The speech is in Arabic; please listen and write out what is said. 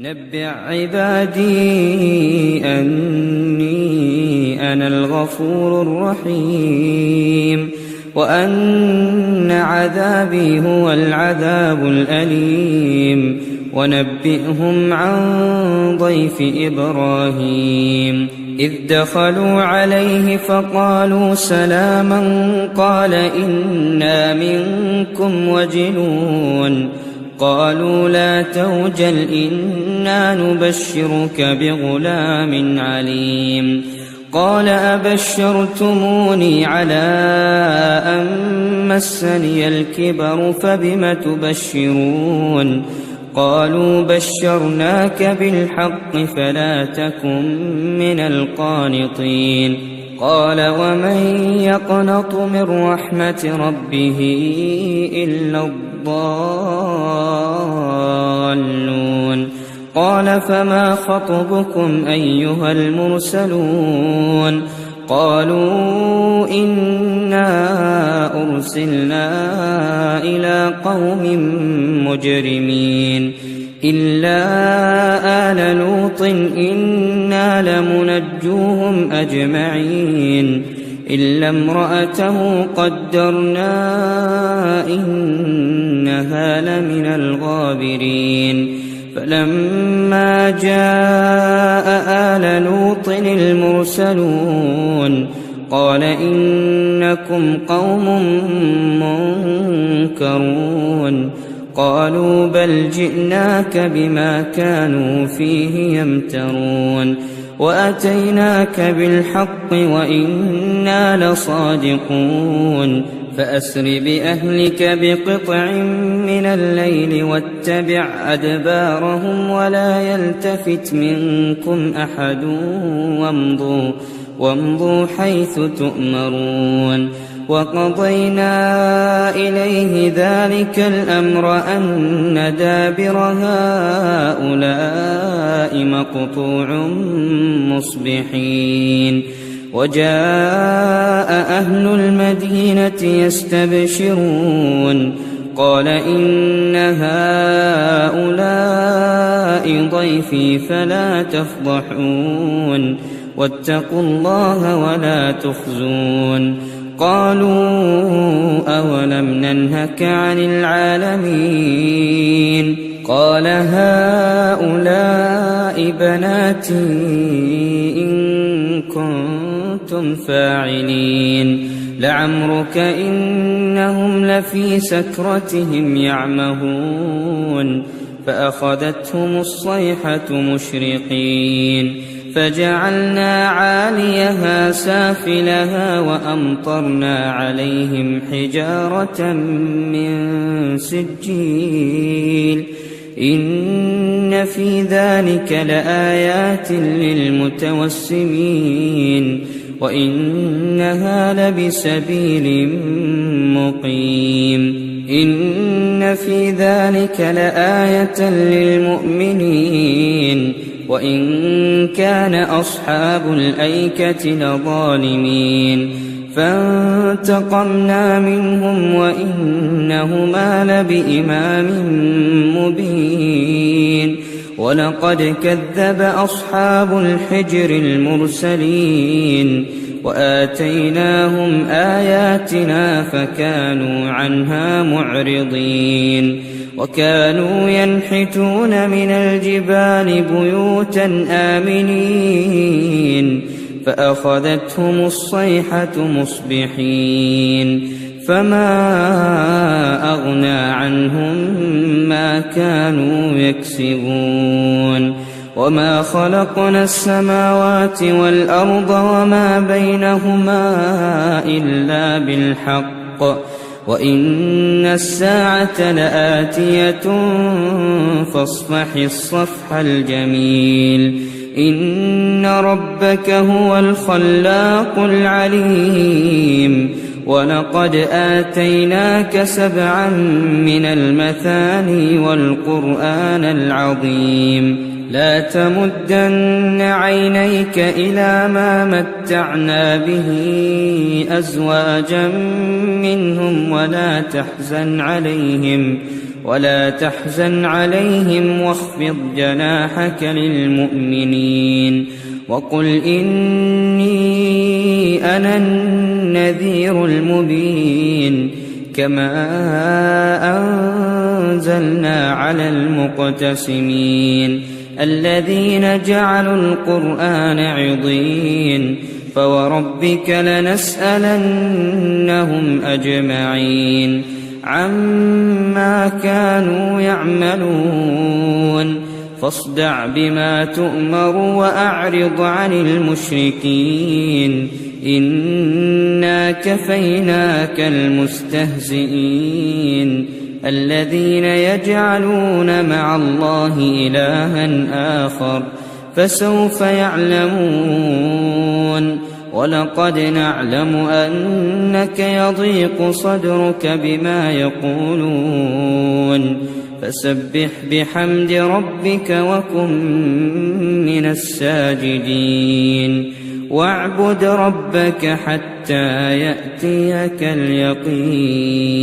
نبئ عبادي أني أنا الغفور الرحيم وأن عذابي هو العذاب الأليم ونبئهم عن ضيف إبراهيم إذ دخلوا عليه فقالوا سلاما قال إنا منكم وجلون قالوا لا توجل إنا نبشرك بغلام عليم قال أبشرتموني على أن مسني الكبر فبم تبشرون قالوا بشرناك بالحق فلا تكن من القانطين قال ومن يقنط من رحمة ربه إلا الضالون قال فما خطبكم أيها المرسلون قالوا إنا أرسلنا إلى قوم مجرمين إلا آل لوط إنا لمنجوهم أجمعين إلا امرأته قدرنا إنها لمن الغابرين فلما جاء آل لوط المرسلون قال إنكم قوم منكرون قالوا بل جئناك بما كانوا فيه يمترون وأتيناك بالحق وإنا لصادقون فأسر بأهلك بقطع من الليل واتبع أدبارهم ولا يلتفت منكم أحد وامضوا حيث تؤمرون وقضينا إليه ذلك الأمر أن دابر هؤلاء مقطوع مصبحين وجاء أهل المدينة يستبشرون قال إن هؤلاء ضيفي فلا تفضحون واتقوا الله ولا تخزون قالوا أولم ننهك عن العالمين قال هؤلاء بناتي إن كنتم فاعلين لعمرك إنهم لفي سكرتهم يعمهون فأخذتهم الصيحة مشرقين فجعلنا عاليها سافلها وأمطرنا عليهم حجارة من سجيل إن في ذلك لآيات للمتوسمين وإنها لبسبيل مقيم إن في ذلك لآية للمؤمنين وإن كان أصحاب الأيكة لظالمين فانتقمنا منهم وإنهما لبإمام مبين ولقد كذب أصحاب الحجر المرسلين وآتيناهم آياتنا فكانوا عنها معرضين وكانوا ينحتون من الجبال بيوتا آمنين فأخذتهم الصيحة مصبحين فما أغنى عنهم ما كانوا يكسبون وما خلقنا السماوات والأرض وما بينهما إلا بالحق وإن الساعة لآتية فاصفح الصفح الجميل إن ربك هو الخلاق العليم ولقد آتيناك 7 من المثاني والقرآن العظيم لا تمدن عينيك إلى ما متعنا به أزواجا منهم ولا تحزن عليهم واخفض جناحك للمؤمنين وقل إني أنا النذير المبين كما أنزلنا على المقتسمين الذين جعلوا القرآن عضين فوربك لنسألنهم أجمعين عما كانوا يعملون فاصدع بما تؤمر وأعرض عن المشركين إنا كفيناك المستهزئين الذين يجعلون مع الله إلها آخر فسوف يعلمون ولقد نعلم أنك يضيق صدرك بما يقولون فسبح بحمد ربك وكن من الساجدين واعبد ربك حتى يأتيك اليقين.